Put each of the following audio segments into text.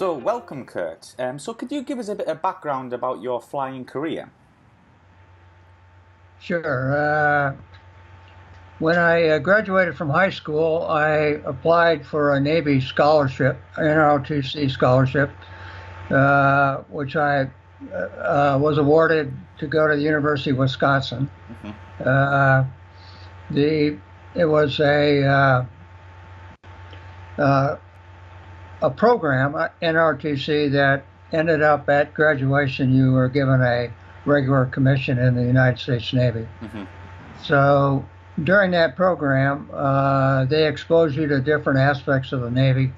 So, welcome, Kurt. So, could you give us a bit of background about your flying career? Sure. When I graduated from high school, I applied for a Navy scholarship, NROTC scholarship, which I was awarded to go to the University of Wisconsin. Hmm. Uh, it was a program, NROTC, that ended up at graduation. You were given a regular commission in the United States Navy. Hmm. So during that program, they expose you to different aspects of the Navy,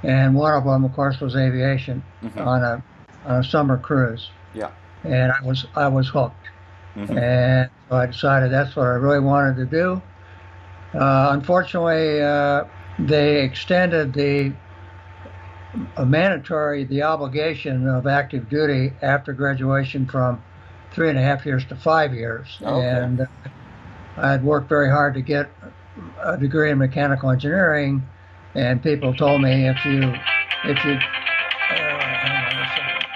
and one of them, of course, was aviation Hmm. on a summer cruise. Yeah. And I was hooked, Hmm. and so I decided that's what I really wanted to do. Unfortunately, they extended the obligation of active duty after graduation from 3.5 years to 5 years, Okay. and I had worked very hard to get a degree in mechanical engineering, and people told me hang on a second.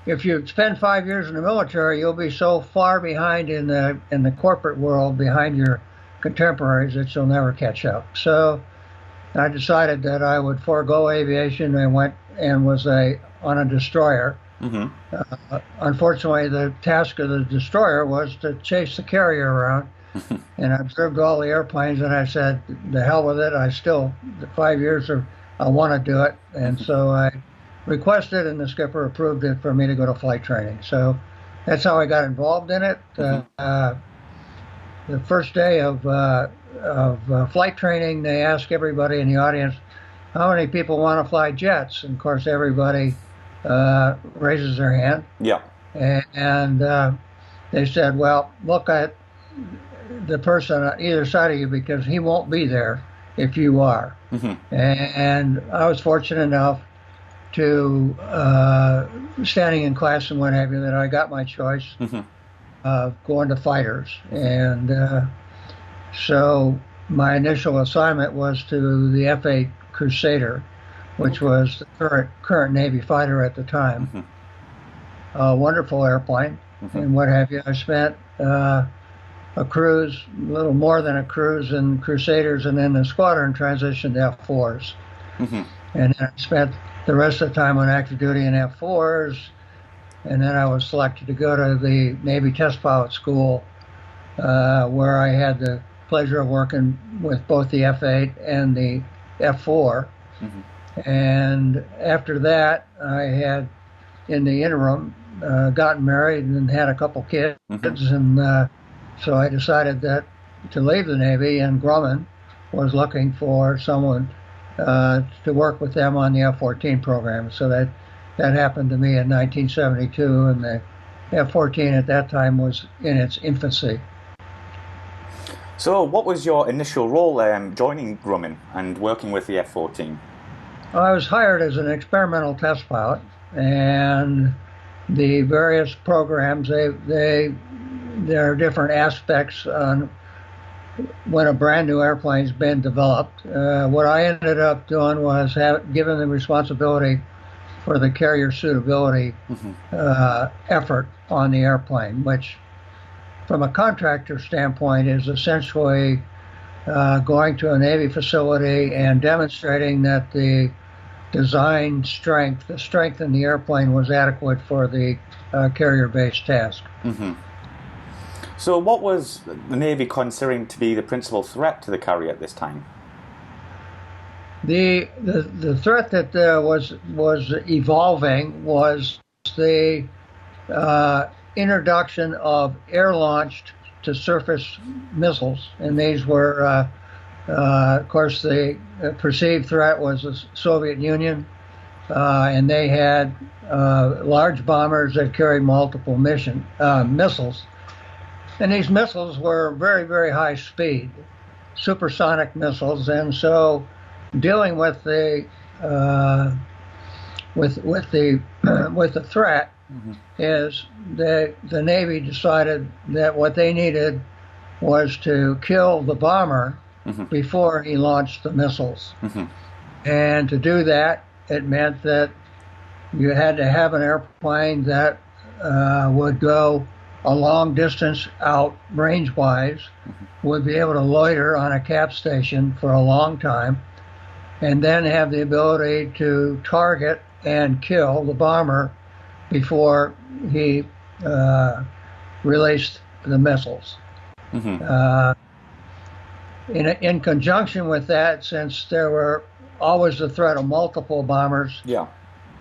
If you spend 5 years in the military, you'll be so far behind in the corporate world, behind your contemporaries, that you'll never catch up. So I decided that I would forego aviation and went and was on a destroyer. Hmm. Unfortunately, the task of the destroyer was to chase the carrier around, and I observed all the airplanes, and I said, "The hell with it! The 5 years, I want to do it." And so I requested, and the skipper approved it for me to go to flight training. So that's how I got involved in it. The first day of flight training, they ask everybody in the audience, "How many people want to fly jets?" And of course, everybody raises their hand. Yeah. And they said, "Well, look at the person on either side of you, because he won't be there if you are." Hmm. And I was fortunate enough to, standing in class and what have you, that I got my choice Hmm. of going to fighters. And so my initial assignment was to the F-8 Crusader, which was the current Navy fighter at the time. Hmm. A wonderful airplane, Hmm. and what have you. I spent a cruise, a little more than a cruise, in Crusaders, and then the squadron transitioned to F-4s. Hmm. And then I spent the rest of the time on active duty in F-4s, and then I was selected to go to the Navy Test Pilot School, where I had the pleasure of working with both the F-8 and the F-4. Hmm. And after that, I had, in the interim, gotten married and had a couple kids, Hmm. and so I decided that to leave the Navy, and Grumman was looking for someone to work with them on the F-14 program. So that happened to me in 1972, and the F-14 at that time was in its infancy. So, what was your initial role joining Grumman and working with the F-14? I was hired as an experimental test pilot, and the various programs, there are different aspects on when a brand new airplane's been developed. What I ended up doing was given the responsibility for the carrier suitability Hmm. effort on the airplane, which from a contractor standpoint is essentially going to a Navy facility and demonstrating that the design strength, the strength in the airplane, was adequate for the carrier-based task. Hmm. So, what was the Navy considering to be the principal threat to the carrier at this time? The threat that was evolving was the introduction of air-launched to surface missiles, and these were, of course, the perceived threat was the Soviet Union, and they had large bombers that carried multiple missiles, and these missiles were very, very high speed, supersonic missiles, and so dealing with the with the threat Hmm. is the Navy decided that what they needed was to kill the bomber before he launched the missiles. And to do that, it meant that you had to have an airplane that would go a long distance out range-wise, would be able to loiter on a cap station for a long time, and then have the ability to target and kill the bomber before he released the missiles. In conjunction with that, since there were always the threat of multiple bombers,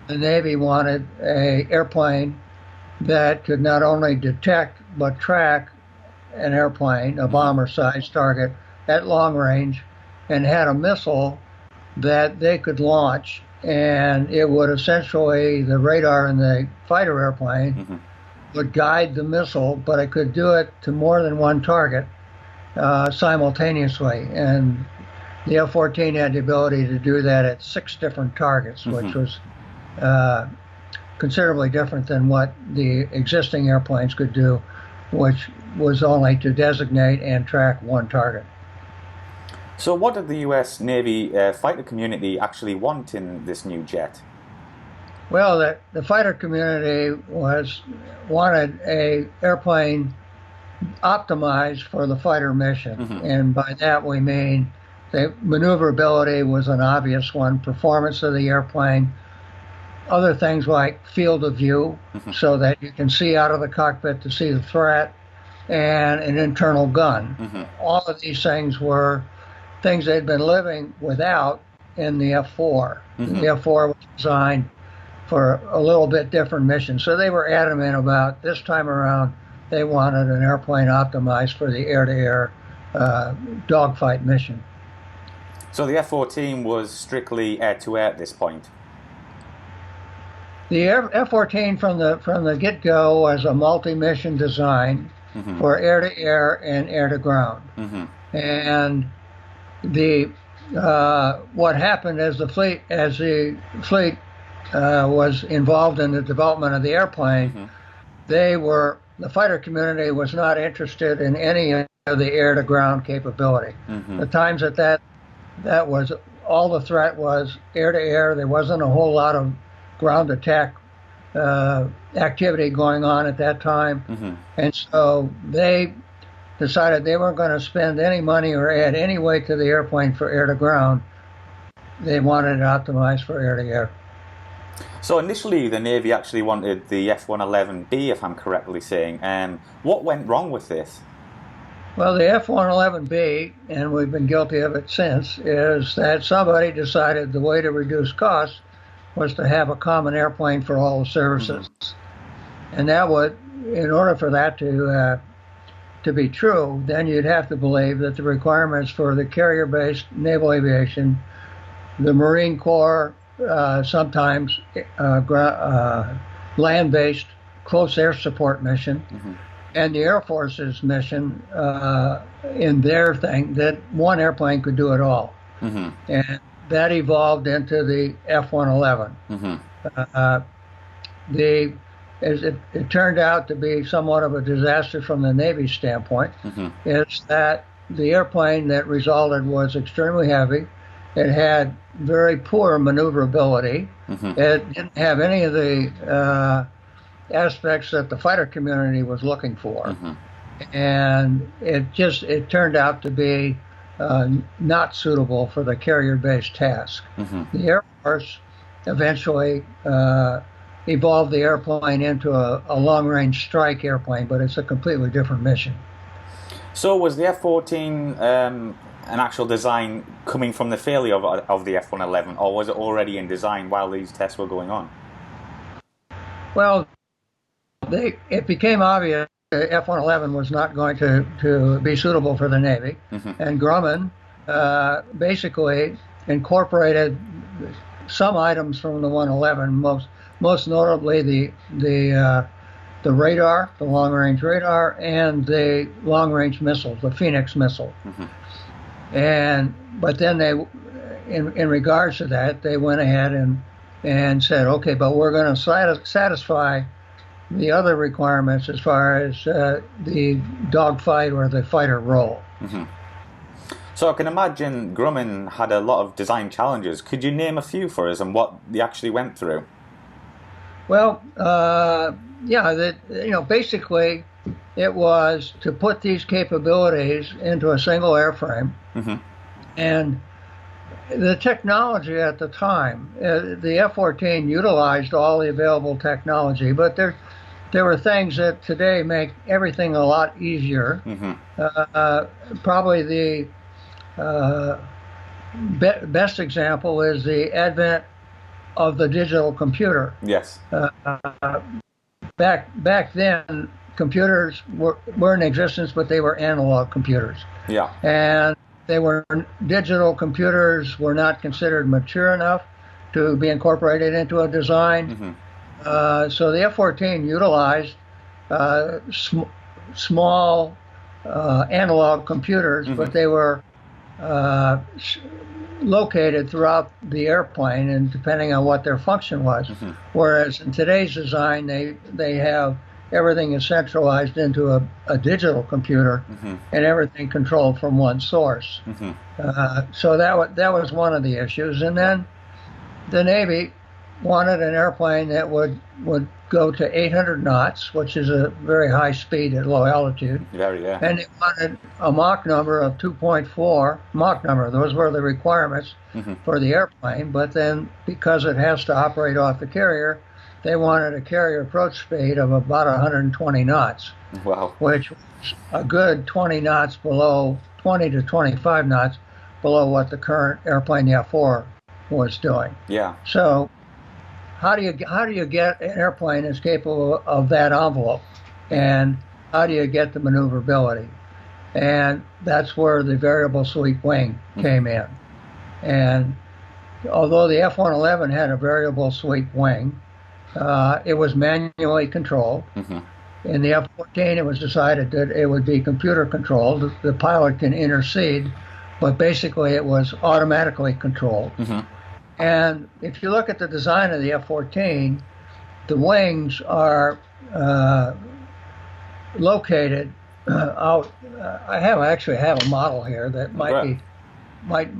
the Navy wanted an airplane that could not only detect but track an airplane, a bomber-sized target, at long range, and had a missile that they could launch, and it would essentially, the radar in the fighter airplane would guide the missile, but it could do it to more than one target simultaneously. And the F-14 had the ability to do that at 6 different targets, which was considerably different than what the existing airplanes could do, which was only to designate and track one target. So what did the US Navy fighter community actually want in this new jet? Well, the fighter community wanted a airplane optimized for the fighter mission. And by that we mean the maneuverability was an obvious one, performance of the airplane, other things like field of view, so that you can see out of the cockpit to see the threat, and an internal gun. All of these things were things they'd been living without in the F-4. The F-4 was designed for a little bit different mission, so they were adamant about this time around they wanted an airplane optimized for the air-to-air dogfight mission. So the F-14 was strictly air-to-air at this point? The F-14 from the get-go was a multi-mission design for air-to-air and air-to-ground. And what happened as the fleet was involved in the development of the airplane, the fighter community was not interested in any of the air-to-ground capability. The times that was all the threat was air-to-air. There wasn't a whole lot of ground attack activity going on at that time, and so they decided they weren't going to spend any money or add any weight to the airplane for air-to-ground. They wanted it optimized for air-to-air. So initially the Navy actually wanted the F-111B, if I'm correctly saying. What went wrong with this? Well, the F-111B, and we've been guilty of it since, is that somebody decided the way to reduce costs was to have a common airplane for all the services. And that would, in order for that to be true, then you'd have to believe that the requirements for the carrier-based naval aviation, the Marine Corps, sometimes land-based close air support mission, and the Air Force's mission in their thing, that one airplane could do it all. And that evolved into the F-111. It turned out to be somewhat of a disaster from the Navy standpoint. Is that the airplane that resulted was extremely heavy. It had very poor maneuverability. It didn't have any of the aspects that the fighter community was looking for. And it turned out to be not suitable for the carrier-based task. The Air Force eventually evolved the airplane into a long-range strike airplane, but it's a completely different mission. So was the F-14 an actual design coming from the failure of the F-111, or was it already in design while these tests were going on? Well, it became obvious the F-111 was not going to be suitable for the Navy, and Grumman basically incorporated some items from the 111, most notably the radar, the long-range radar, and the long-range missiles, the Phoenix missile. But then they, in regards to that, they went ahead and said, okay, but we're going to satisfy the other requirements as far as the dogfight or the fighter role. So I can imagine Grumman had a lot of design challenges. Could you name a few for us and what they actually went through? Well, yeah, basically it was to put these capabilities into a single airframe. Mm-hmm. And the technology at the time, the F-14 utilized all the available technology, but there were things that today make everything a lot easier. Mm-hmm. Probably the best example is the advent of the digital computer. Yes. Back then, computers were in existence, but they were analog computers. Yeah. And digital computers were not considered mature enough to be incorporated into a design. Mm-hmm. So the F-14 utilized small analog computers, Mm-hmm. but they were located throughout the airplane, and depending on what their function was. Mm-hmm. Whereas in today's design, they have everything is centralized into a digital computer, Mm-hmm. and everything controlled from one source. Mm-hmm. So that was one of the issues. And then the Navy wanted an airplane that would go to 800 knots, which is a very high speed at low altitude. Very, yeah. And they wanted a Mach number of 2.4 Mach number. Those were the requirements Mm-hmm. for the airplane. But then, because it has to operate off the carrier, they wanted a carrier approach speed of about 120 knots. Wow. Which was a good 20 to 25 knots below what the current airplane, the F-4, was doing. Yeah. So how do you get an airplane that's capable of that envelope, and how do you get the maneuverability? And that's where the variable sweep wing came in. And although the F-111 had a variable sweep wing, it was manually controlled. Mm-hmm. In the F-14, it was decided that it would be computer controlled. The pilot can intercede, but basically it was automatically controlled. Mm-hmm. And if you look at the design of the F-14, the wings are located out. I actually have a model here that might be. Let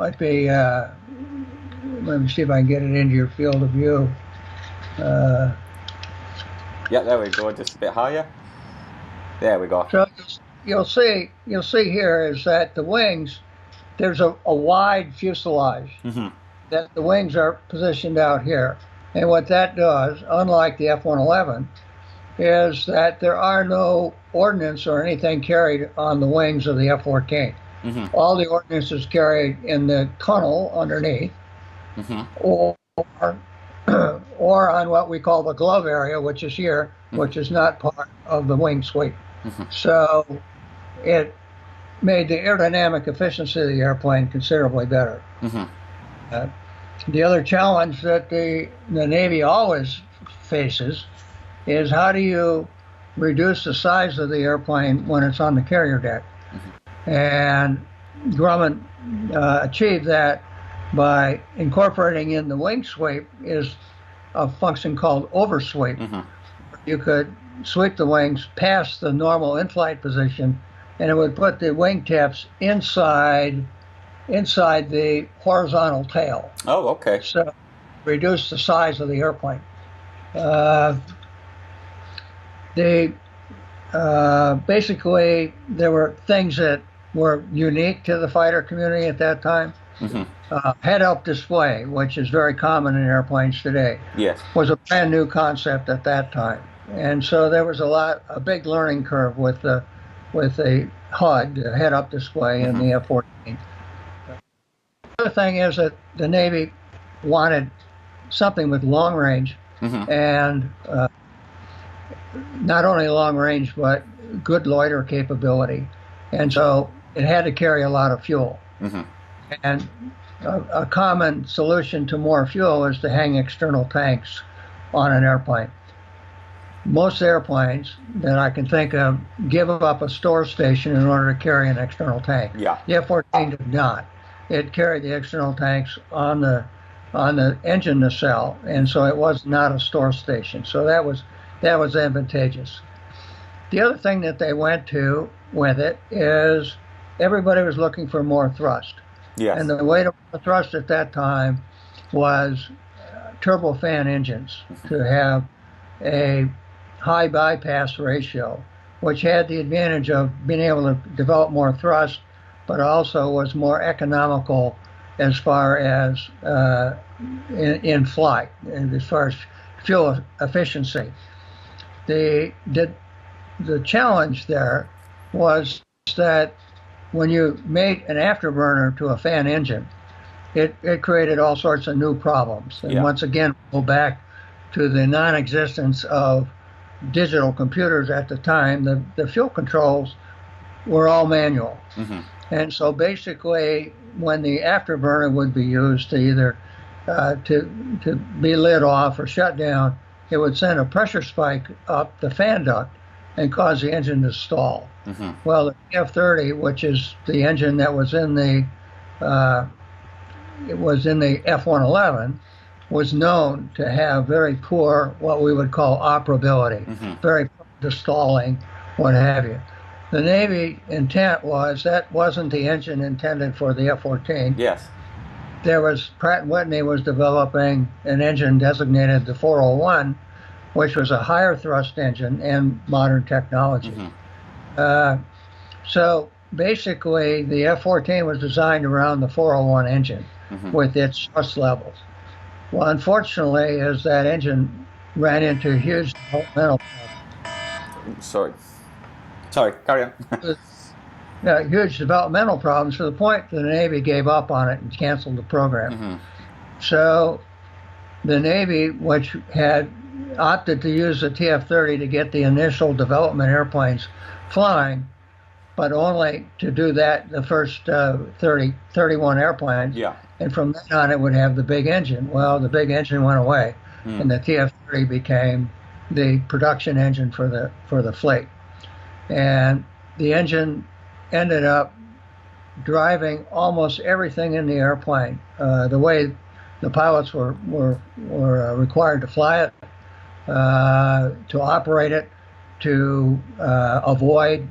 me see if I can get it into your field of view. Yeah, there we go. Just a bit higher. There we go. So you'll see here is that the wings, there's a wide fuselage. Mm-hmm. That the wings are positioned out here. And what that does, unlike the F-111, is that there are no ordnance or anything carried on the wings of the F-14. Mm-hmm. All the ordnance is carried in the tunnel underneath, Mm-hmm. or on what we call the glove area, which is here, Mm-hmm. which is not part of the wing sweep. Mm-hmm. So it made the aerodynamic efficiency of the airplane considerably better. Mm-hmm. The other challenge that the Navy always faces is how do you reduce the size of the airplane when it's on the carrier deck? Mm-hmm. And Grumman achieved that by incorporating in the wing sweep is a function called oversweep. Mm-hmm. You could sweep the wings past the normal in-flight position, and it would put the wingtips inside the horizontal tail. Oh, okay. So reduce the size of the airplane. Basically, there were things that were unique to the fighter community at that time. Mm-hmm. Head-up display, which is very common in airplanes today, Yes. was a brand new concept at that time. And so there was a big learning curve with the HUD, the head-up display, in the F-14. The other thing is that the Navy wanted something with long range, Mm-hmm. and not only long range, but good loiter capability. And so it had to carry a lot of fuel. Mm-hmm. And a common solution to more fuel is to hang external tanks on an airplane. Most airplanes that I can think of give up a store station in order to carry an external tank. Yeah. The F-14 did not. It carried the external tanks on the engine nacelle, and so it was not a store station. So that was advantageous. The other thing that they went to with it is everybody was looking for more thrust. Yes. And the way to thrust at that time was turbofan engines to have a high bypass ratio, which had the advantage of being able to develop more thrust, but also was more economical as far as in flight, and as far as fuel efficiency. The challenge there was that when you made an afterburner to a fan engine, it created all sorts of new problems. And once again, go back to the non-existence of digital computers at the time. The fuel controls were all manual. And so basically, when the afterburner would be used to either to be lit off or shut down, it would send a pressure spike up the fan duct and cause the engine to stall. Well, the F-30, which is the engine that was in the F-111, was known to have very poor, what we would call operability, very prone to stalling, what have you. The Navy intent was that wasn't the engine intended for the F-14. Yes. There was Pratt & Whitney was developing an engine designated the 401, which was a higher thrust engine and modern technology. So basically, the F-14 was designed around the 401 engine with its thrust levels. Well, unfortunately, as that engine ran into huge developmental problems. Sorry, carry on. Huge developmental problems to the point that the Navy gave up on it and canceled the program. So the Navy, which had opted to use the TF-30 to get the initial development airplanes flying, but only to do that the first 31 airplanes. And from then on, it would have the big engine. Well, the big engine went away, and the TF-30 became the production engine for the fleet. And the engine ended up driving almost everything in the airplane. The way the pilots were required to fly it, to operate it, to avoid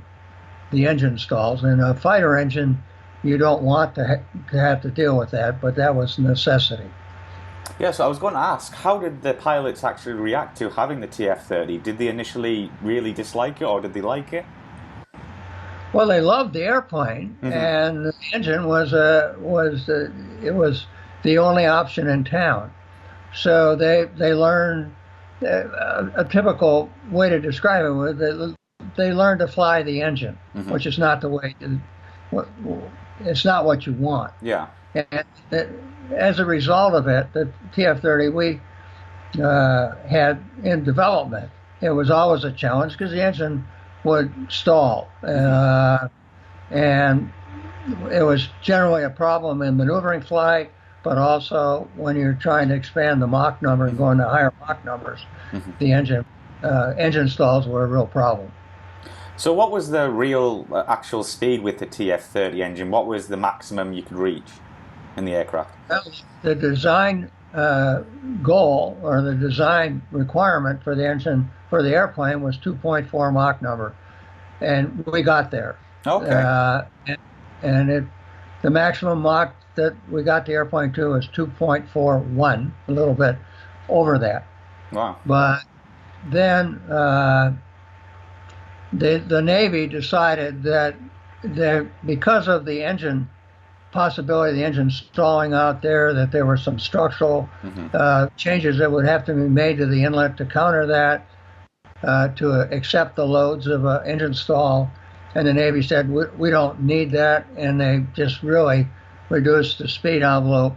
the engine stalls. In a fighter engine, you don't want to have to deal with that, but that was a necessity. Yeah, so I was going to ask, how did the pilots actually react to having the TF-30? Did they initially really dislike it, or did they like it? Well, they loved the airplane, and the engine was the only option in town. So they learned a typical way to describe it was they learned to fly the engine, which is not the way. It's not what you want. And as a result of it, the TF-30 we had in development, it was always a challenge because the engine would stall, and it was generally a problem in maneuvering flight, but also when you're trying to expand the Mach number and go into higher Mach numbers, the engine stalls were a real problem. So what was the real actual speed with the TF-30 engine? What was the maximum you could reach in the aircraft? The design goal, or the design requirement for the engine, for the airplane, was 2.4 Mach number, and we got there. Okay. And the maximum Mach that we got the airplane to was 2.41, a little bit over that. Wow. But then the Navy decided that because of the engine possibility of the engine stalling out there, that there were some structural changes that would have to be made to the inlet to counter that, to accept the loads of an engine stall. And the Navy said, we don't need that, and they just really reduced the speed envelope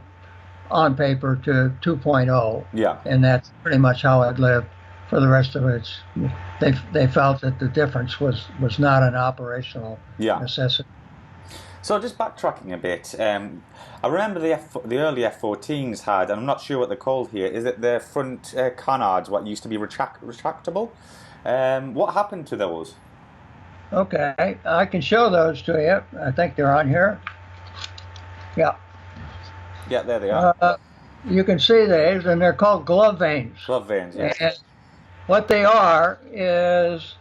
on paper to 2.0. And that's pretty much how it lived for the rest of it. They felt that the difference was not an operational necessity. So just backtracking a bit, I remember the early F-14s had, and I'm not sure what they're called here, is it the front canards, what used to be retractable? What happened to those? Okay, I can show those to you. I think they're on here. Yeah, there they are. You can see these, and they're called glove vanes. Glove vanes, yes. And what they are is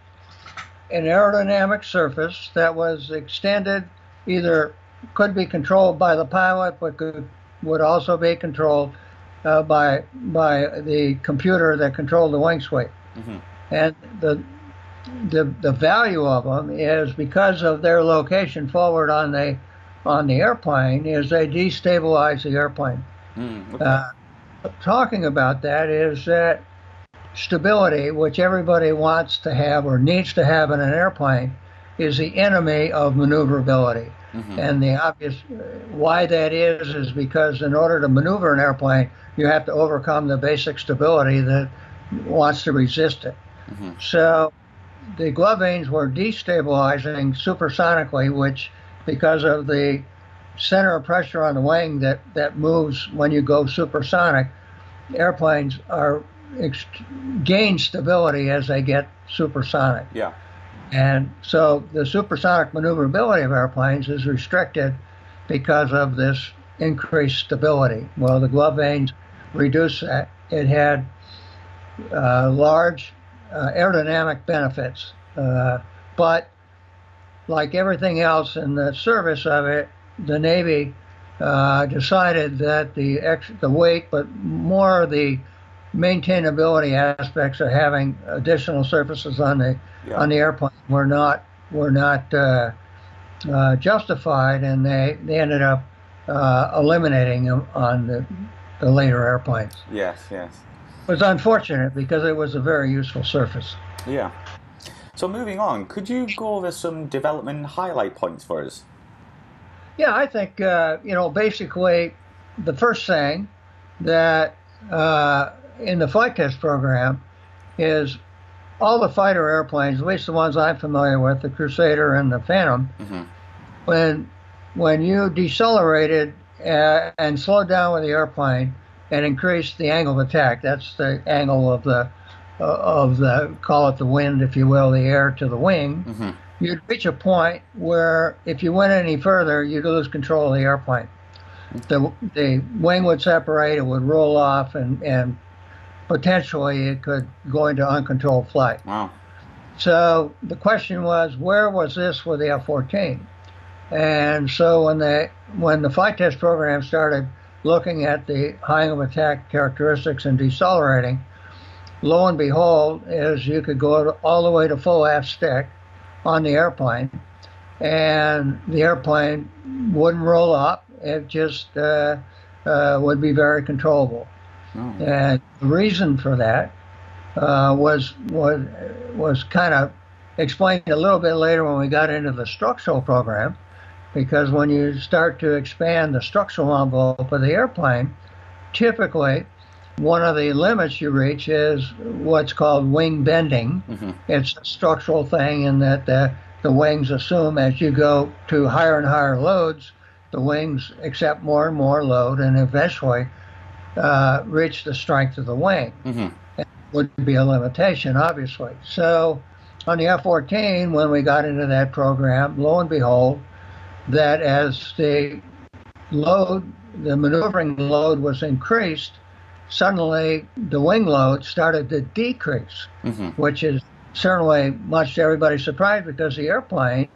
an aerodynamic surface that was extended either could be controlled by the pilot, but would also be controlled by the computer that controlled the wing sweep. Mm-hmm. And the value of them is because of their location forward on the airplane is they destabilize the airplane. Okay. Talking about that is that stability, which everybody wants to have or needs to have in an airplane, is the enemy of maneuverability. Mm-hmm. And the obvious why that is because in order to maneuver an airplane, you have to overcome the basic stability that wants to resist it. Mm-hmm. So the glove vanes were destabilizing supersonically, which because of the center of pressure on the wing that moves when you go supersonic, airplanes gain stability as they get supersonic. Yeah. And so the supersonic maneuverability of airplanes is restricted because of this increased stability. Well, the glove vanes reduce that. It had large aerodynamic benefits, but like everything else in the service of it, the Navy decided that the weight, but more the maintainability aspects of having additional surfaces on the airplane were not justified, and they ended up eliminating them on the later airplanes. Yes, yes. It was unfortunate because it was a very useful surface. Yeah. So moving on, could you go over some development highlight points for us? Yeah, I think basically the first thing that in the flight test program is all the fighter airplanes, at least the ones I'm familiar with, the Crusader and the Phantom, Mm-hmm. when you decelerated and slowed down with the airplane and increased the angle of attack, that's the angle of the call it the wind, if you will, the air to the wing, Mm-hmm. you'd reach a point where if you went any further, you'd lose control of the airplane. The wing would separate, it would roll off, and potentially it could go into uncontrolled flight. Wow. So the question was, where was this with the F-14? And so when the flight test program started looking at the high angle of attack characteristics and decelerating, lo and behold, is you could go all the way to full aft stick on the airplane, and the airplane wouldn't roll up. It just would be very controllable. Oh. And the reason for that was kind of explained a little bit later when we got into the structural program, because when you start to expand the structural envelope of the airplane, typically one of the limits you reach is what's called wing bending. Mm-hmm. It's a structural thing in that the wings assume as you go to higher and higher loads, the wings accept more and more load and eventually reach the strength of the wing. Mm-hmm. It would be a limitation, obviously. So on the F-14, when we got into that program, lo and behold, that as the maneuvering load was increased, suddenly the wing load started to decrease, Mm-hmm. which is certainly much to everybody's surprise because the airplane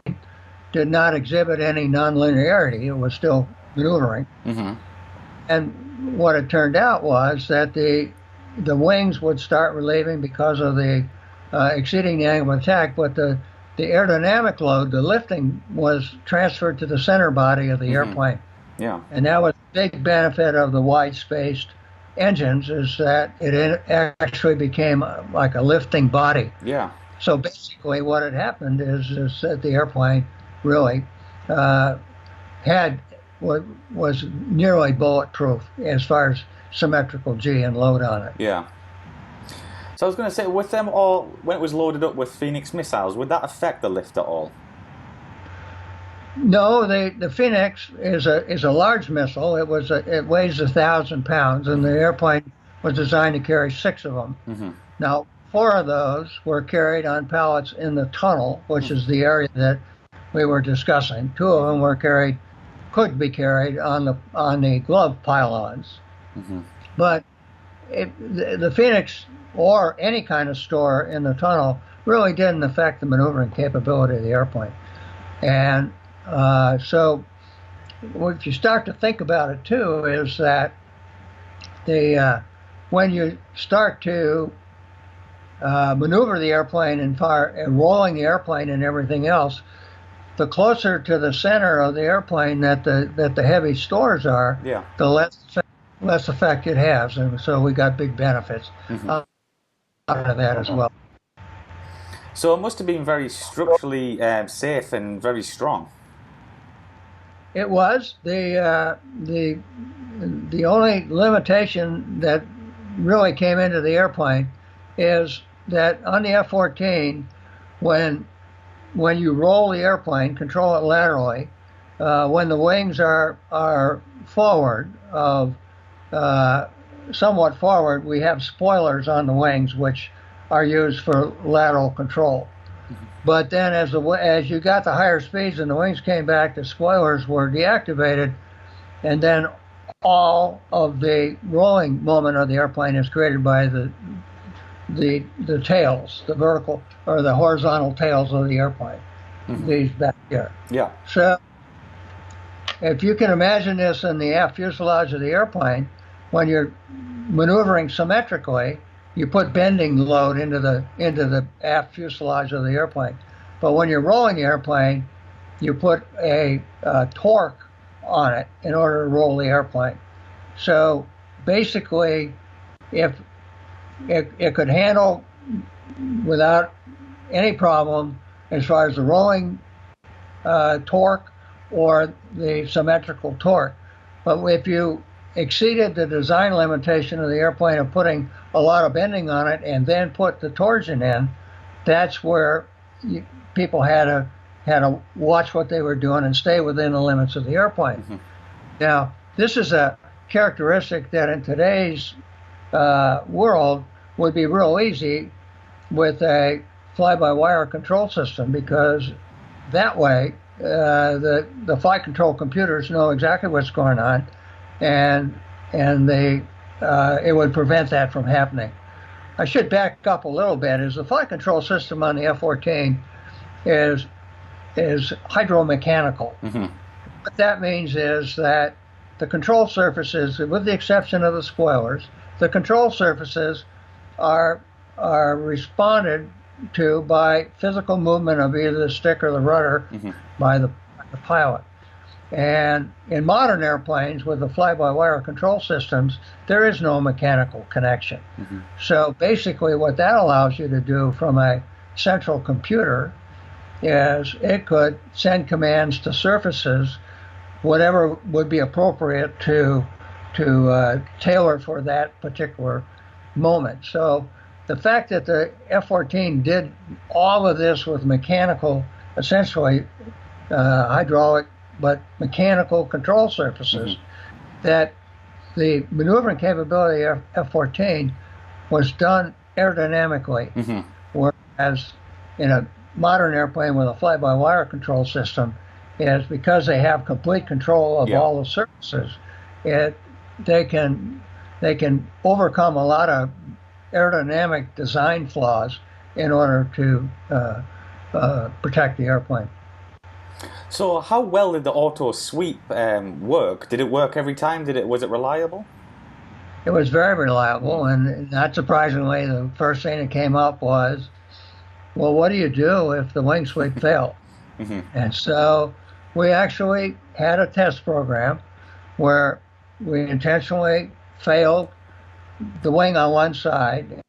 did not exhibit any nonlinearity. It was still maneuvering. Mm-hmm. And what it turned out was that the wings would start relieving because of the exceeding the angle of attack, but the aerodynamic load, the lifting, was transferred to the center body of the Mm-hmm. airplane. Yeah. And that was a big benefit of the wide-spaced engines, is that it actually became like a lifting body. Yeah. So basically what had happened is that the airplane really was nearly bulletproof as far as symmetrical G and load on it. Yeah. So I was going to say, with them all, when it was loaded up with Phoenix missiles, would that affect the lift at all? No, the Phoenix is a large missile. It weighs 1,000 pounds, and the airplane was designed to carry 6 of them. Mm-hmm. Now, 4 of those were carried on pallets in the tunnel, which is the area that we were discussing. 2 of them could be carried on the glove pylons. Mm-hmm. But the Phoenix or any kind of store in the tunnel really didn't affect the maneuvering capability of the airplane. And So if you start to think about it too, is that when you start to maneuver the airplane and fire and rolling the airplane and everything else, the closer to the center of the airplane that the heavy stores are, Yeah. the less effect it has, and so we got big benefits out of that as well. So it must have been very structurally safe and very strong. It was the only limitation that really came into the airplane is that on the F-14, when you roll the airplane, control it laterally, when the wings are forward, somewhat forward, we have spoilers on the wings which are used for lateral control. But then as you got the higher speeds and the wings came back, the spoilers were deactivated, and then all of the rolling moment of the airplane is created by the tails, the vertical or the horizontal tails of the airplane. These back here. Yeah. So if you can imagine this in the aft fuselage of the airplane, when you're maneuvering symmetrically, you put bending load into the aft fuselage of the airplane. But when you're rolling the airplane, you put a torque on it in order to roll the airplane. So basically, if it could handle without any problem as far as the rolling torque or the symmetrical torque. But if you exceeded the design limitation of the airplane of putting a lot of bending on it and then put the torsion in, that's where people had to watch what they were doing and stay within the limits of the airplane. Now, this is a characteristic that in today's world would be real easy with a fly-by-wire control system, because that way the flight control computers know exactly what's going on, and it would prevent that from happening. I should back up a little bit. Is the flight control system on the F-14 is hydromechanical. What that means is that the control surfaces, with the exception of the spoilers, the control surfaces are responded to by physical movement of either the stick or the rudder by the pilot. And in modern airplanes with the fly-by-wire control systems, there is no mechanical connection. So basically what that allows you to do from a central computer is it could send commands to surfaces, whatever would be appropriate to tailor for that particular moment. So the fact that the F-14 did all of this with mechanical, essentially hydraulic, but mechanical control surfaces, that the maneuvering capability of F-14 was done aerodynamically, whereas in a modern airplane with a fly-by-wire control system, is because they have complete control of all the surfaces, they can overcome a lot of aerodynamic design flaws in order to protect the airplane. So how well did the auto sweep work? Did it work every time? Was it reliable? It was very reliable, and not surprisingly, the first thing that came up was, well, what do you do if the wing sweep failed? And so we actually had a test program where we intentionally failed the wing on one side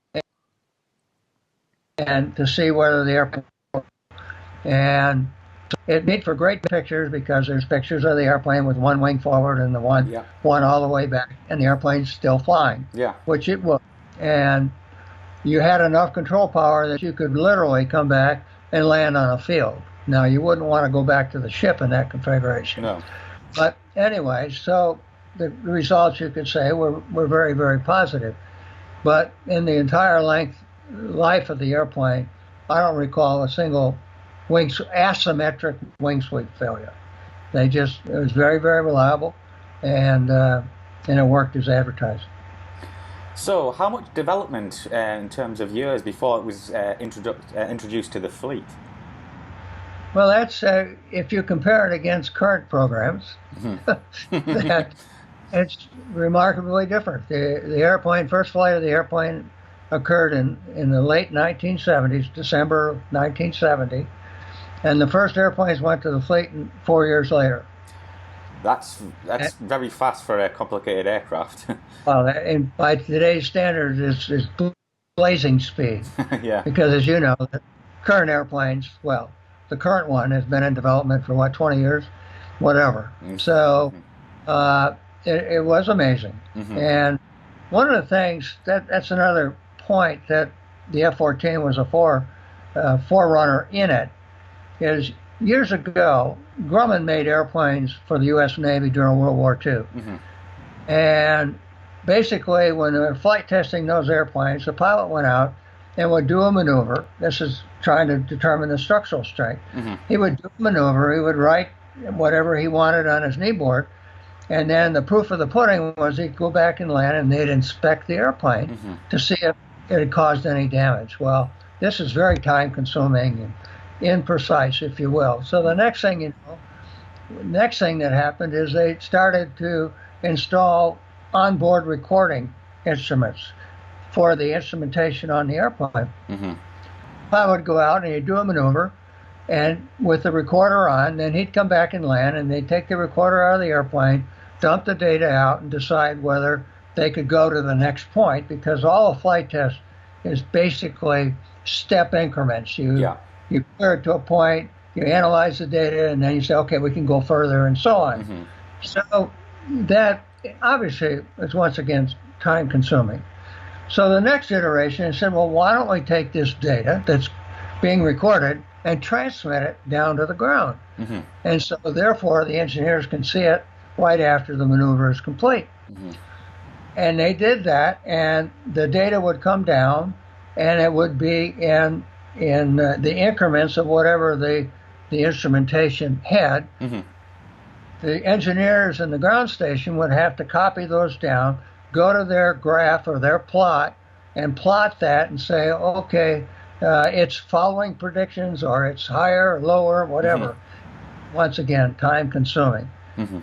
and to see whether the airplane, and it made for great pictures because there's pictures of the airplane with one wing forward and the one all the way back, and the airplane's still flying, which it was. And you had enough control power that you could literally come back and land on a field. Now, you wouldn't want to go back to the ship in that configuration. No. But anyway, so the results, you could say, were very, very positive. But in the entire life of the airplane, I don't recall a single asymmetric wing sweep failure. It was very, very reliable, and it worked as advertised. So, how much development in terms of years before it was introduced to the fleet? Well, that's if you compare it against current programs, that it's remarkably different. The airplane, first flight of the airplane occurred in the late 1970s, December of 1970, and the first airplanes went to the fleet 4 years later. That's very fast for a complicated aircraft. Well, and by today's standards, it's blazing speed Yeah. because, as you know, the current airplanes, well, the current one has been in development for what, 20 years, whatever. So it was amazing. And one of the things that's another point that the F-14 was a forerunner in it is years ago, Grumman made airplanes for the U.S. Navy during World War II. And basically, when they were flight testing those airplanes, the pilot went out and would do a maneuver. This is trying to determine the structural strength. He would do a maneuver. He would write whatever he wanted on his kneeboard. And then the proof of the pudding was he'd go back and land and they'd inspect the airplane to see if it had caused any damage. Well, this is very time consuming and imprecise, if you will. So the next thing that happened is they started to install onboard recording instruments for the instrumentation on the airplane. Pilot would go out and he'd do a maneuver, and with the recorder on, then he'd come back and land, and they'd take the recorder out of the airplane, dump the data out, and decide whether they could go to the next point, because all a flight test is basically step increments. You clear it to a point, you analyze the data, and then you say, okay, we can go further, and so on. So that obviously is once again time consuming. So the next iteration said, well, why don't we take this data that's being recorded and transmit it down to the ground? And so therefore the engineers can see it right after the maneuver is complete. And they did that, and the data would come down, and it would be in the increments of whatever the instrumentation had. The engineers in the ground station would have to copy those down, go to their graph or their plot, and plot that and say, okay, it's following predictions, or it's higher or lower, whatever. Once again, time consuming.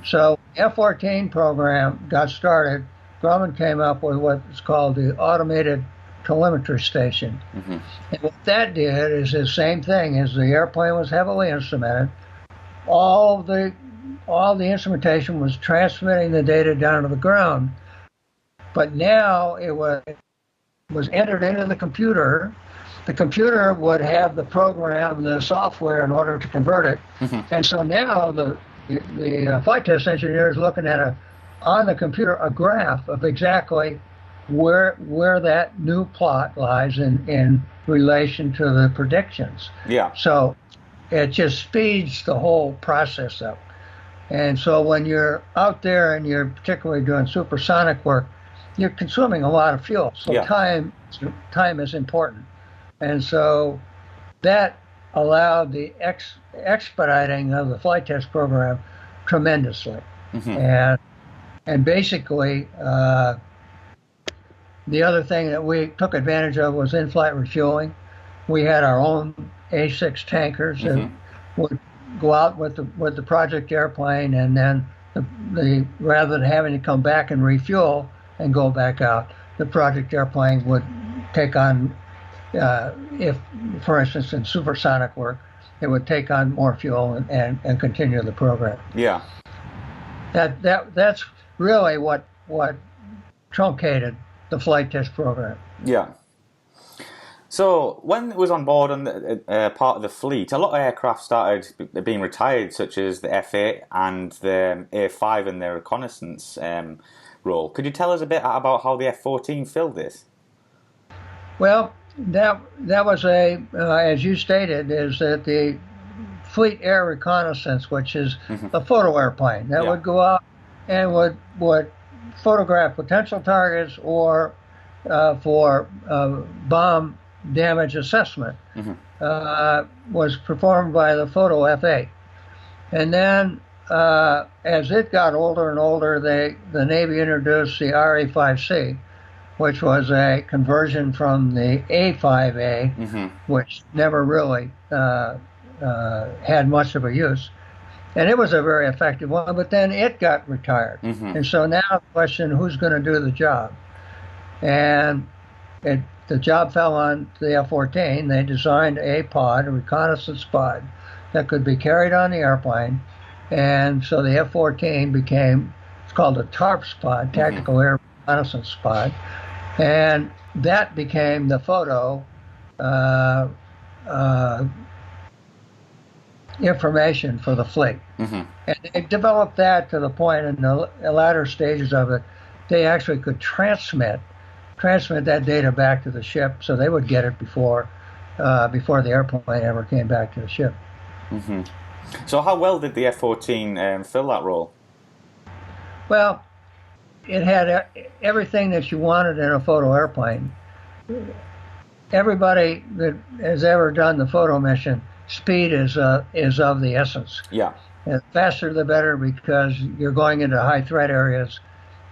So the F-14 program got started. Grumman came up with what's called the automated telemetry station. And what that did is the same thing. As the airplane was heavily instrumented, all the instrumentation was transmitting the data down to the ground. But now it was entered into the computer. The computer would have the program, the software, in order to convert it. And so now the flight test engineer is looking at on the computer a graph of exactly where that new plot lies in relation to the predictions. So it just speeds the whole process up. And so when you're out there and you're particularly doing supersonic work, you're consuming a lot of fuel. So time is important. And so that allowed the expediting of the flight test program tremendously. And basically, the other thing that we took advantage of was in-flight refueling. We had our own A6 tankers that would go out with the project airplane, and then rather than having to come back and refuel and go back out, the project airplane would take on, if, for instance, in supersonic work, it would take on more fuel and continue the program. That's really what truncated the flight test program. So when it was on board and part of the fleet, a lot of aircraft started being retired, such as the F-8 and the A-5 in their reconnaissance role. Could you tell us a bit about how the F-14 filled this? Well, that was as you stated, is that the Fleet Air Reconnaissance, which is a photo airplane that would go out and would photograph potential targets or for bomb damage assessment, was performed by the photo F-8. And then as it got older and older, the Navy introduced the RA-5C, which was a conversion from the A-5A, which never really had much of a use. And it was a very effective one, but then it got retired. And so now the question, who's going to do the job? And the job fell on the F-14. They designed a pod, a reconnaissance pod, that could be carried on the airplane. And so the F-14 became, it's called a TARPS pod, Tactical Air Reconnaissance Pod. And that became the photo information for the fleet. And they developed that to the point in the latter stages of it, they actually could transmit that data back to the ship, so they would get it before the airplane ever came back to the ship. So how well did the F-14 fill that role? Well, it had everything that you wanted in a photo airplane. Everybody that has ever done the photo mission, speed is of the essence. Yeah. And faster the better, because you're going into high threat areas,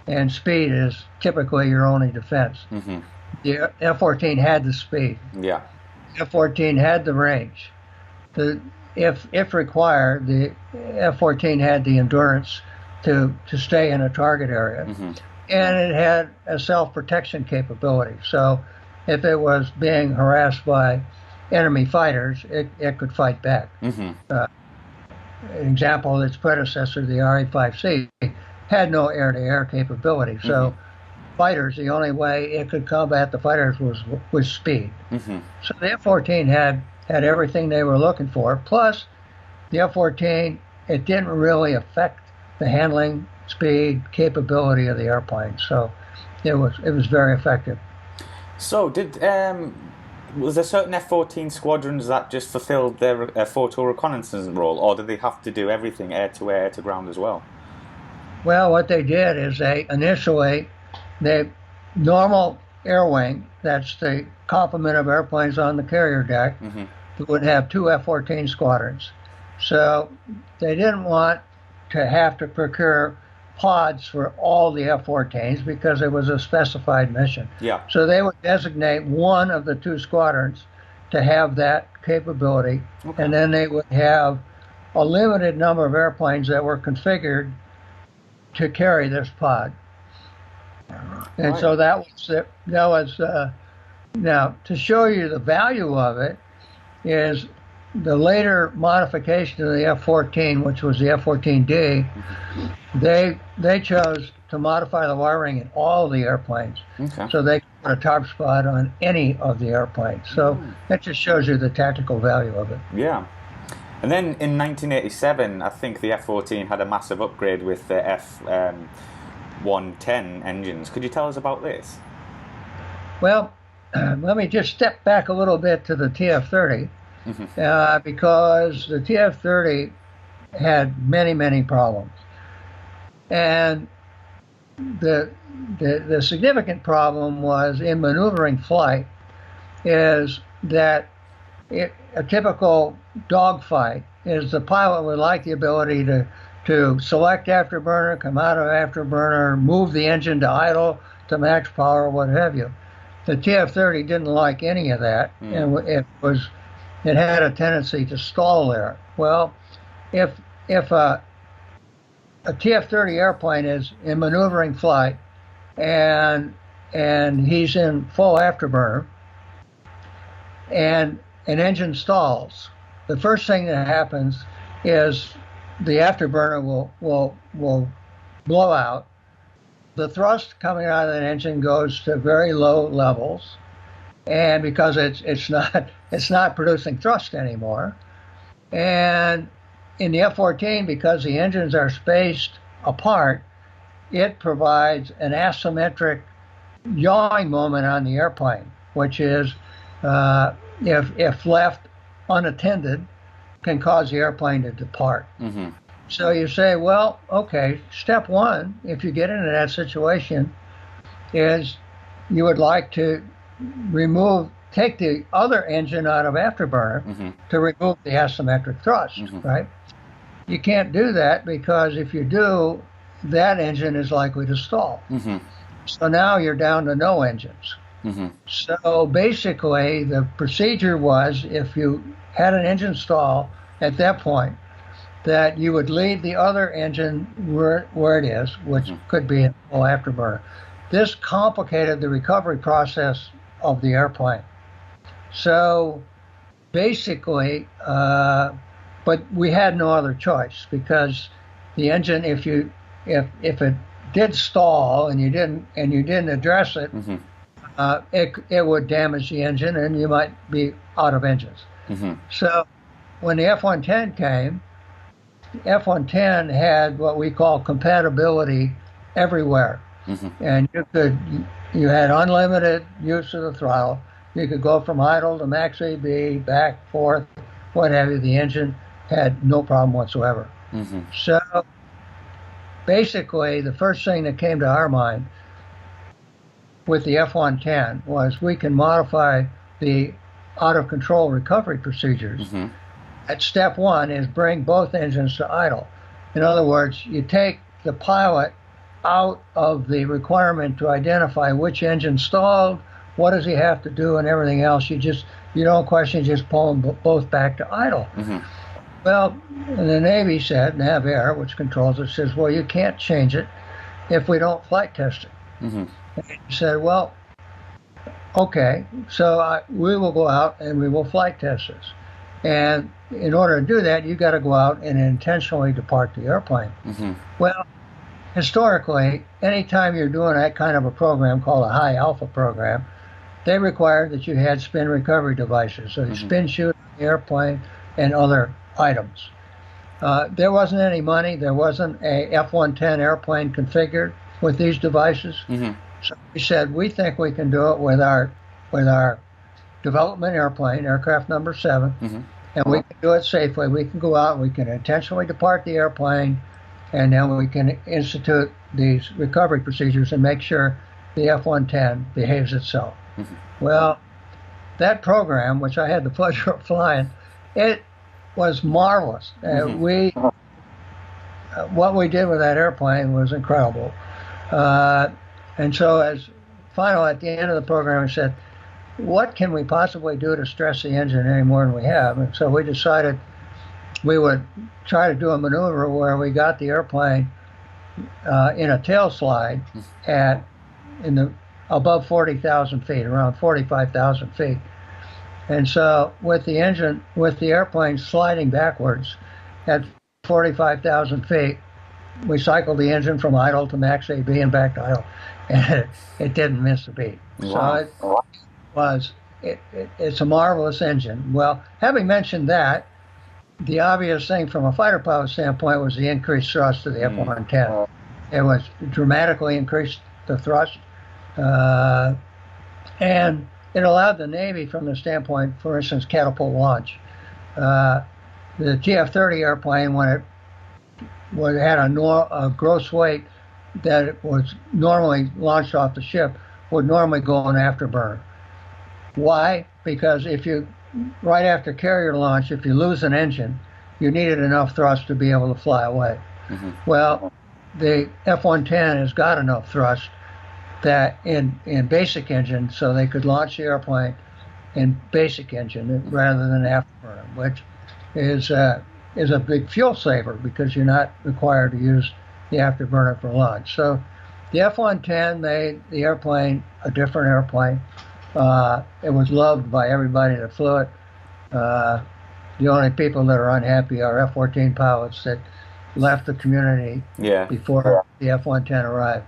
and speed is typically your only defense. The F-14 had the speed. Yeah. F-14 had the range. If required, the F-14 had the endurance to stay in a target area. And it had a self-protection capability. So if it was being harassed by enemy fighters, it could fight back. An example, its predecessor, the RE-5C, had no air-to-air capability. So fighters, the only way it could combat the fighters was with speed. So the F-14 had everything they were looking for. Plus, the F-14, it didn't really affect the handling, speed, capability of the airplane. So it was very effective. So was there certain F-14 squadrons that just fulfilled their photo reconnaissance role, or did they have to do everything air-to-air, air-to-ground as well? Well, what they did is the normal air wing, that's the complement of airplanes on the carrier deck, would have 2 F-14 squadrons. So they didn't want to have to procure pods for all the F-14s because it was a specified mission. Yeah. So they would designate one of the 2 squadrons to have that capability, and then they would have a limited number of airplanes that were configured to carry this pod. And so that was now, to show you the value of it is the later modification of the F-14, which was the F-14D. They chose to modify the wiring in all the airplanes, so they could put a TARP pod on any of the airplanes. So that just shows you the tactical value of it. Yeah. And then in 1987, I think the F-14 had a massive upgrade with the F-110 engines. Could you tell us about this? Well, let me just step back a little bit to the TF-30, because the TF-30 had many problems. And the significant problem was in maneuvering flight is that a typical dogfight is the pilot would like the ability to select afterburner, come out of afterburner, move the engine to idle, to max power, what have you. The TF-30 didn't like any of that, and it had a tendency to stall there. Well, if a TF-30 airplane is in maneuvering flight and he's in full afterburner and an engine stalls, the first thing that happens is the afterburner will blow out. The thrust coming out of that engine goes to very low levels, and because it's not producing thrust anymore. And in the F-14, because the engines are spaced apart, it provides an asymmetric yawing moment on the airplane, which is, if left unattended, can cause the airplane to depart. So you say, well, okay, step one, if you get into that situation, is you would like to take the other engine out of afterburner to remove the asymmetric thrust, right? You can't do that, because if you do, that engine is likely to stall. So now you're down to no engines. So basically, the procedure was if you had an engine stall at that point, that you would leave the other engine where it is, which could be a full afterburner. This complicated the recovery process of the airplane. So basically, but we had no other choice because the engine, if it did stall and you didn't address it, it would damage the engine and you might be out of engines. So when the F-110 came, the F-110 had what we call compatibility everywhere, and you had unlimited use of the throttle. You could go from idle to max AB, back, forth, what have you. The engine had no problem whatsoever. So basically, the first thing that came to our mind with the F-110 was we can modify the out-of-control recovery procedures. At step one is bring both engines to idle. In other words, you take the pilot out of the requirement to identify which engine stalled, what does he have to do, and everything else. You don't question, you just pull them both back to idle. Well, the Navy said, NavAir, which controls it, says, well, you can't change it if we don't flight test it. And he said, well, okay, so we will go out and we will flight test this. And in order to do that, you got to go out and intentionally depart the airplane. Well, historically, anytime you're doing that kind of a program called a high alpha program, they required that you had spin recovery devices, so the spin chute on the airplane and other items. There wasn't any money. There wasn't a F-110 airplane configured with these devices. So we said, we think we can do it with our development airplane, aircraft number 7, and we can do it safely. We can go out, we can intentionally depart the airplane, and then we can institute these recovery procedures and make sure the F-110 behaves itself. Well, that program, which I had the pleasure of flying, it was marvelous. What we did with that airplane was incredible. And so at the end of the program, we said, what can we possibly do to stress the engine any more than we have? And so we decided we would try to do a maneuver where we got the airplane in a tail slide above 40,000 feet, around 45,000 feet. And so with the airplane sliding backwards at 45,000 feet, we cycled the engine from idle to max AB and back to idle, and it didn't miss a beat. Wow. So it's a marvelous engine. Well, having mentioned that, the obvious thing from a fighter pilot standpoint was the increased thrust of the F-110. It was dramatically increased the thrust, and it allowed the Navy, from the standpoint, for instance, catapult launch. The TF-30 airplane, when it had a gross weight that it was normally launched off the ship, would normally go in afterburner. Why? Because right after carrier launch, if you lose an engine, you needed enough thrust to be able to fly away. Well, the F-110 has got enough thrust that in basic engine, so they could launch the airplane in basic engine rather than afterburner, which is a big fuel saver because you're not required to use the afterburner for launch. So the F-110 made the airplane a different airplane. It was loved by everybody that flew it. The only people that are unhappy are F-14 pilots that left the community before the F-110 arrived.